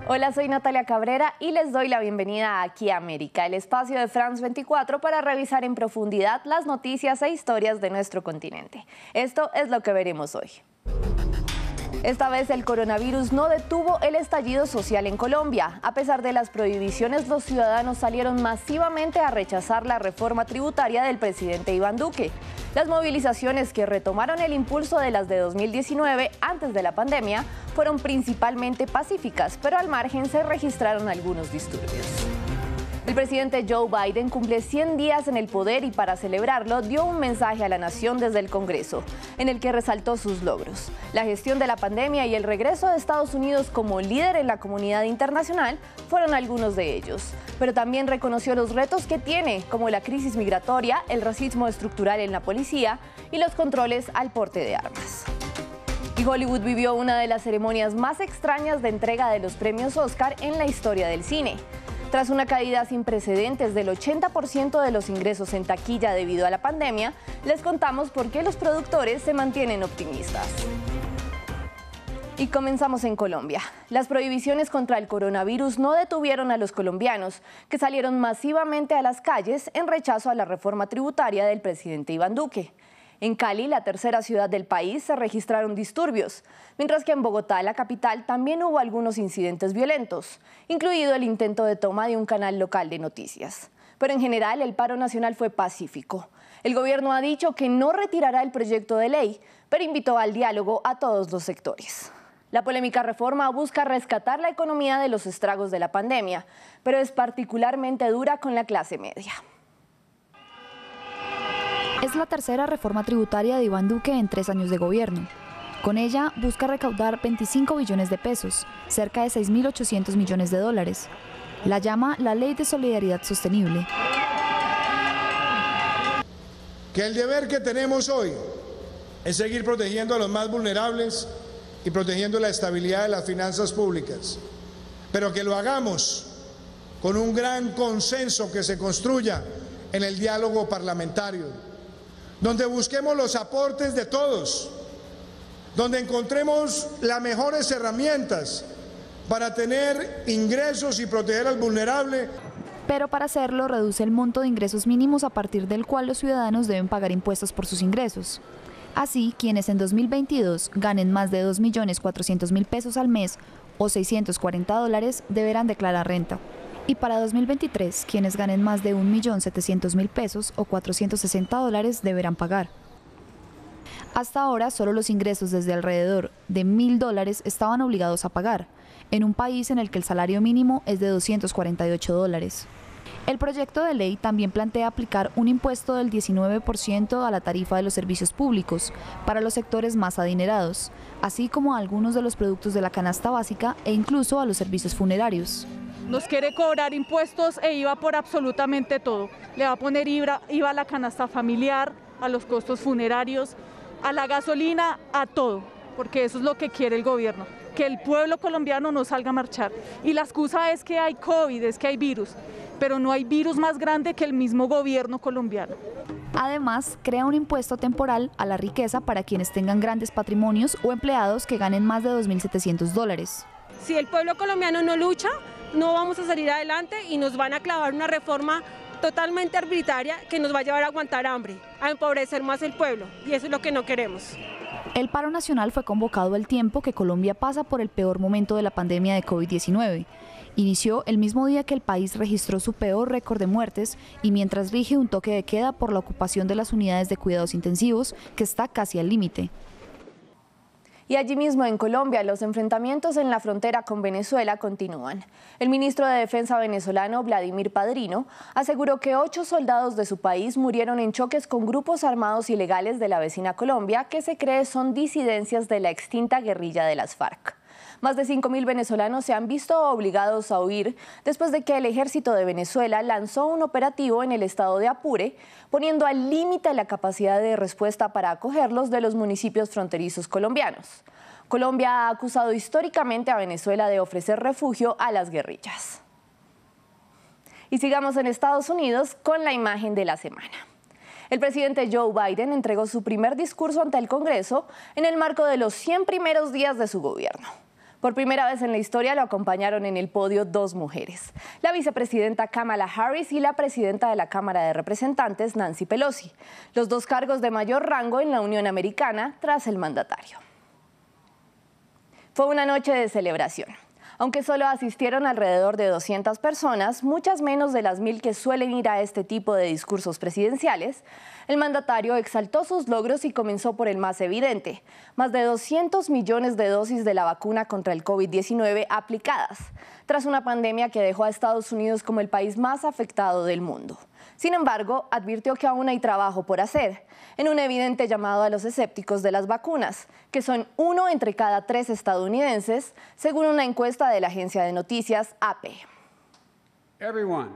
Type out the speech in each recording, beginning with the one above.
Hola, soy Natalia Cabrera y les doy la bienvenida a Aquí América, el espacio de France 24 para revisar en profundidad las noticias e historias de nuestro continente. Esto es lo que veremos hoy. Esta vez el coronavirus no detuvo el estallido social en Colombia. A pesar de las prohibiciones, los ciudadanos salieron masivamente a rechazar la reforma tributaria del presidente Iván Duque. Las movilizaciones que retomaron el impulso de las de 2019, antes de la pandemia, fueron principalmente pacíficas, pero al margen se registraron algunos disturbios. El presidente Joe Biden cumple 100 días en el poder y para celebrarlo dio un mensaje a la nación desde el Congreso, en el que resaltó sus logros. La gestión de la pandemia y el regreso de Estados Unidos como líder en la comunidad internacional fueron algunos de ellos, pero también reconoció los retos que tiene, como la crisis migratoria, el racismo estructural en la policía y los controles al porte de armas. Y Hollywood vivió una de las ceremonias más extrañas de entrega de los premios Oscar en la historia del cine. Tras una caída sin precedentes del 80% de los ingresos en taquilla debido a la pandemia, les contamos por qué los productores se mantienen optimistas. Y comenzamos en Colombia. Las prohibiciones contra el coronavirus no detuvieron a los colombianos, que salieron masivamente a las calles en rechazo a la reforma tributaria del presidente Iván Duque. En Cali, la tercera ciudad del país, se registraron disturbios, mientras que en Bogotá, la capital, también hubo algunos incidentes violentos, incluido el intento de toma de un canal local de noticias. Pero en general, el paro nacional fue pacífico. El gobierno ha dicho que no retirará el proyecto de ley, pero invitó al diálogo a todos los sectores. La polémica reforma busca rescatar la economía de los estragos de la pandemia, pero es particularmente dura con la clase media. Es la tercera reforma tributaria de Iván Duque en 3 años de gobierno. Con ella busca recaudar 25 billones de pesos, cerca de 6.800 millones de dólares. La llama la Ley de Solidaridad Sostenible. Que el deber que tenemos hoy es seguir protegiendo a los más vulnerables y protegiendo la estabilidad de las finanzas públicas, pero que lo hagamos con un gran consenso que se construya en el diálogo parlamentario, donde busquemos los aportes de todos, donde encontremos las mejores herramientas para tener ingresos y proteger al vulnerable. Pero para hacerlo reduce el monto de ingresos mínimos a partir del cual los ciudadanos deben pagar impuestos por sus ingresos. Así, quienes en 2022 ganen más de 2.400.000 pesos al mes o $640 deberán declarar renta. Y para 2023, quienes ganen más de 1.700.000 pesos o $460 deberán pagar. Hasta ahora, solo los ingresos desde alrededor de $1.000 estaban obligados a pagar, en un país en el que el salario mínimo es de $248. El proyecto de ley también plantea aplicar un impuesto del 19% a la tarifa de los servicios públicos para los sectores más adinerados, así como a algunos de los productos de la canasta básica e incluso a los servicios funerarios. Nos quiere cobrar impuestos e IVA por absolutamente todo. Le va a poner IVA a la canasta familiar, a los costos funerarios, a la gasolina, a todo, porque eso es lo que quiere el gobierno, que el pueblo colombiano no salga a marchar. Y la excusa es que hay COVID, es que hay virus, pero no hay virus más grande que el mismo gobierno colombiano. Además, crea un impuesto temporal a la riqueza para quienes tengan grandes patrimonios o empleados que ganen más de $2.700. Si el pueblo colombiano no lucha, no vamos a salir adelante y nos van a clavar una reforma totalmente arbitraria que nos va a llevar a aguantar hambre, a empobrecer más el pueblo, y eso es lo que no queremos. El paro nacional fue convocado al tiempo que Colombia pasa por el peor momento de la pandemia de COVID-19. Inició el mismo día que el país registró su peor récord de muertes y mientras rige un toque de queda por la ocupación de las unidades de cuidados intensivos, que está casi al límite. Y allí mismo en Colombia, los enfrentamientos en la frontera con Venezuela continúan. El ministro de Defensa venezolano, Vladimir Padrino, aseguró que 8 soldados de su país murieron en choques con grupos armados ilegales de la vecina Colombia, que se cree son disidencias de la extinta guerrilla de las FARC. Más de 5.000 venezolanos se han visto obligados a huir después de que el ejército de Venezuela lanzó un operativo en el estado de Apure, poniendo al límite la capacidad de respuesta para acogerlos de los municipios fronterizos colombianos. Colombia ha acusado históricamente a Venezuela de ofrecer refugio a las guerrillas. Y sigamos en Estados Unidos con la imagen de la semana. El presidente Joe Biden entregó su primer discurso ante el Congreso en el marco de los 100 primeros días de su gobierno. Por primera vez en la historia lo acompañaron en el podio dos mujeres, la vicepresidenta Kamala Harris y la presidenta de la Cámara de Representantes, Nancy Pelosi, los dos cargos de mayor rango en la Unión Americana tras el mandatario. Fue una noche de celebración. Aunque solo asistieron alrededor de 200 personas, muchas menos de las 1000 que suelen ir a este tipo de discursos presidenciales, el mandatario exaltó sus logros y comenzó por el más evidente: más de 200 millones de dosis de la vacuna contra el COVID-19 aplicadas, tras una pandemia que dejó a Estados Unidos como el país más afectado del mundo. Sin embargo, advirtió que aún hay trabajo por hacer, en un evidente llamado a los escépticos de las vacunas, que son 1 entre cada 3 estadounidenses, según una encuesta de la agencia de noticias AP. Everyone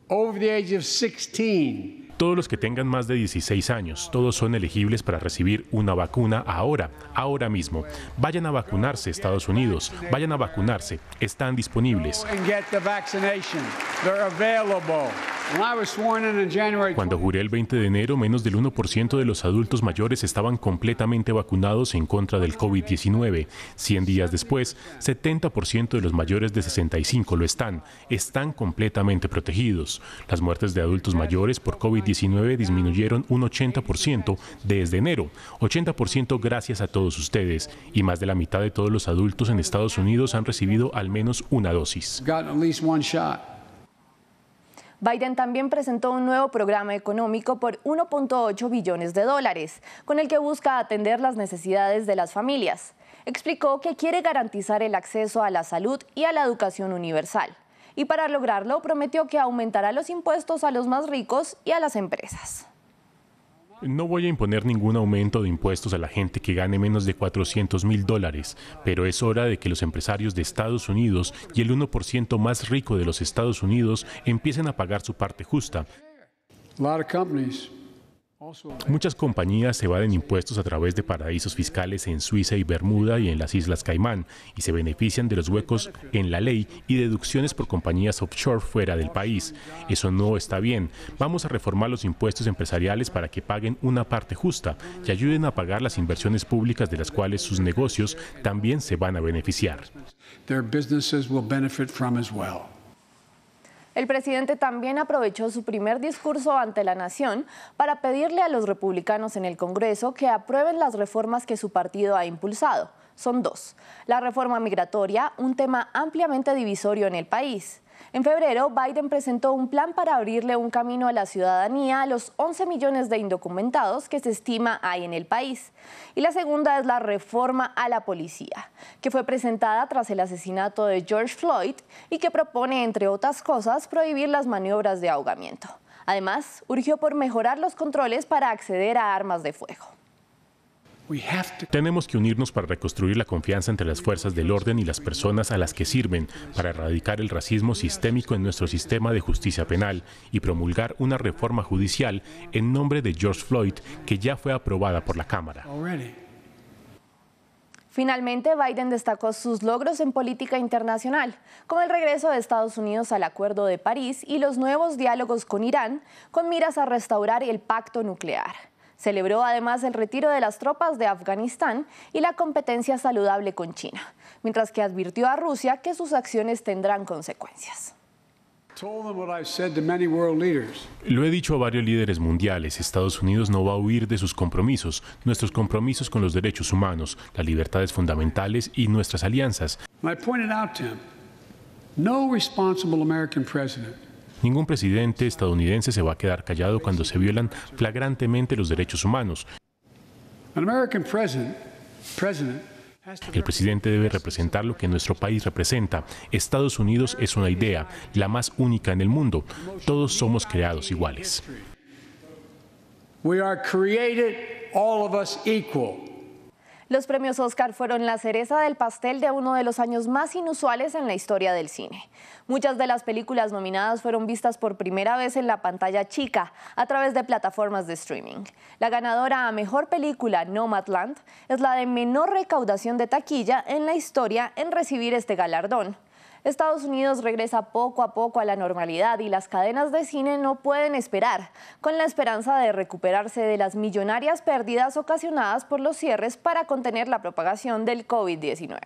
over the age of 16. Todos los que tengan más de 16 años, todos son elegibles para recibir una vacuna ahora mismo. Vayan a vacunarse, Estados Unidos, vayan a vacunarse, están disponibles. Cuando juré el 20 de enero, menos del 1% de los adultos mayores estaban completamente vacunados en contra del COVID-19. 100 días después, 70% de los mayores de 65 lo están completamente protegidos. Las muertes de adultos mayores por COVID-19 disminuyeron un 80% desde enero, 80% gracias a todos ustedes, y más de la mitad de todos los adultos en Estados Unidos han recibido al menos una dosis. Biden también presentó un nuevo programa económico por $1.8 billones, con el que busca atender las necesidades de las familias. Explicó que quiere garantizar el acceso a la salud y a la educación universal. Y para lograrlo prometió que aumentará los impuestos a los más ricos y a las empresas. No voy a imponer ningún aumento de impuestos a la gente que gane menos de $400,000, pero es hora de que los empresarios de Estados Unidos y el 1% más rico de los Estados Unidos empiecen a pagar su parte justa. Muchas compañías evaden impuestos a través de paraísos fiscales en Suiza y Bermuda y en las Islas Caimán, y se benefician de los huecos en la ley y deducciones por compañías offshore fuera del país. Eso no está bien. Vamos a reformar los impuestos empresariales para que paguen una parte justa y ayuden a pagar las inversiones públicas de las cuales sus negocios también se van a beneficiar. El presidente también aprovechó su primer discurso ante la nación para pedirle a los republicanos en el Congreso que aprueben las reformas que su partido ha impulsado. Son dos: la reforma migratoria, un tema ampliamente divisorio en el país. En febrero, Biden presentó un plan para abrirle un camino a la ciudadanía a los 11 millones de indocumentados que se estima hay en el país. Y la segunda es la reforma a la policía, que fue presentada tras el asesinato de George Floyd y que propone, entre otras cosas, prohibir las maniobras de ahogamiento. Además, urgió por mejorar los controles para acceder a armas de fuego. Tenemos que unirnos para reconstruir la confianza entre las fuerzas del orden y las personas a las que sirven, para erradicar el racismo sistémico en nuestro sistema de justicia penal y promulgar una reforma judicial en nombre de George Floyd que ya fue aprobada por la Cámara. Finalmente, Biden destacó sus logros en política internacional, como el regreso de Estados Unidos al Acuerdo de París y los nuevos diálogos con Irán, con miras a restaurar el pacto nuclear. Celebró además el retiro de las tropas de Afganistán y la competencia saludable con China, mientras que advirtió a Rusia que sus acciones tendrán consecuencias. Lo he dicho a varios líderes mundiales: Estados Unidos no va a huir de sus compromisos, nuestros compromisos con los derechos humanos, las libertades fundamentales y nuestras alianzas. Ningún presidente estadounidense se va a quedar callado cuando se violan flagrantemente los derechos humanos. El presidente debe representar lo que nuestro país representa. Estados Unidos es una idea, la más única en el mundo. Todos somos creados iguales. Los premios Oscar fueron la cereza del pastel de uno de los años más inusuales en la historia del cine. Muchas de las películas nominadas fueron vistas por primera vez en la pantalla chica a través de plataformas de streaming. La ganadora a Mejor Película, Nomadland, es la de menor recaudación de taquilla en la historia en recibir este galardón. Estados Unidos regresa poco a poco a la normalidad y las cadenas de cine no pueden esperar, con la esperanza de recuperarse de las millonarias pérdidas ocasionadas por los cierres para contener la propagación del COVID-19.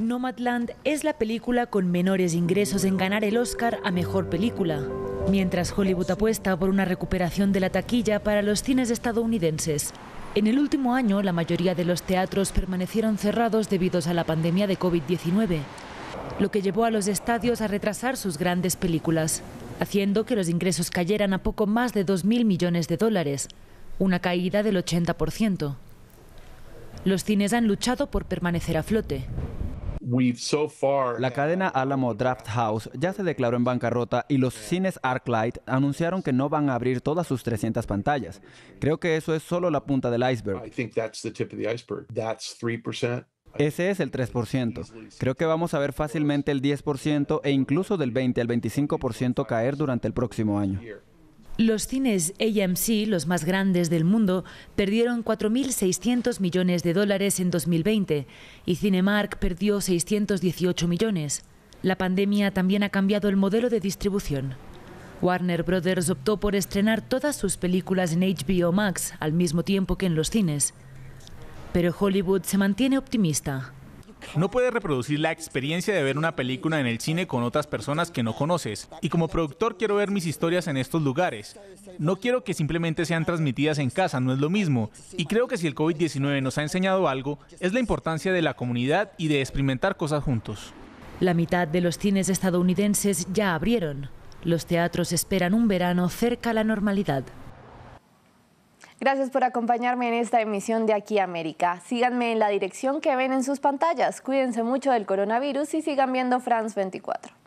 Nomadland es la película con menores ingresos en ganar el Oscar a Mejor Película, mientras Hollywood apuesta por una recuperación de la taquilla para los cines estadounidenses. En el último año, la mayoría de los teatros permanecieron cerrados debido a la pandemia de COVID-19, lo que llevó a los estadios a retrasar sus grandes películas, haciendo que los ingresos cayeran a poco más de 2.000 millones de dólares, una caída del 80%. Los cines han luchado por permanecer a flote. La cadena Alamo Drafthouse ya se declaró en bancarrota y los cines ArcLight anunciaron que no van a abrir todas sus 300 pantallas. Creo que eso es solo la punta del iceberg. Ese es el 3%. Creo que vamos a ver fácilmente el 10% e incluso del 20 al 25% caer durante el próximo año. Los cines AMC, los más grandes del mundo, perdieron 4.600 millones de dólares en 2020 y Cinemark perdió 618 millones. La pandemia también ha cambiado el modelo de distribución. Warner Brothers optó por estrenar todas sus películas en HBO Max al mismo tiempo que en los cines. Pero Hollywood se mantiene optimista. No puedes reproducir la experiencia de ver una película en el cine con otras personas que no conoces. Y como productor quiero ver mis historias en estos lugares. No quiero que simplemente sean transmitidas en casa, no es lo mismo. Y creo que si el COVID-19 nos ha enseñado algo, es la importancia de la comunidad y de experimentar cosas juntos. La mitad de los cines estadounidenses ya abrieron. Los teatros esperan un verano cerca a la normalidad. Gracias por acompañarme en esta emisión de Aquí América. Síganme en la dirección que ven en sus pantallas. Cuídense mucho del coronavirus y sigan viendo France 24.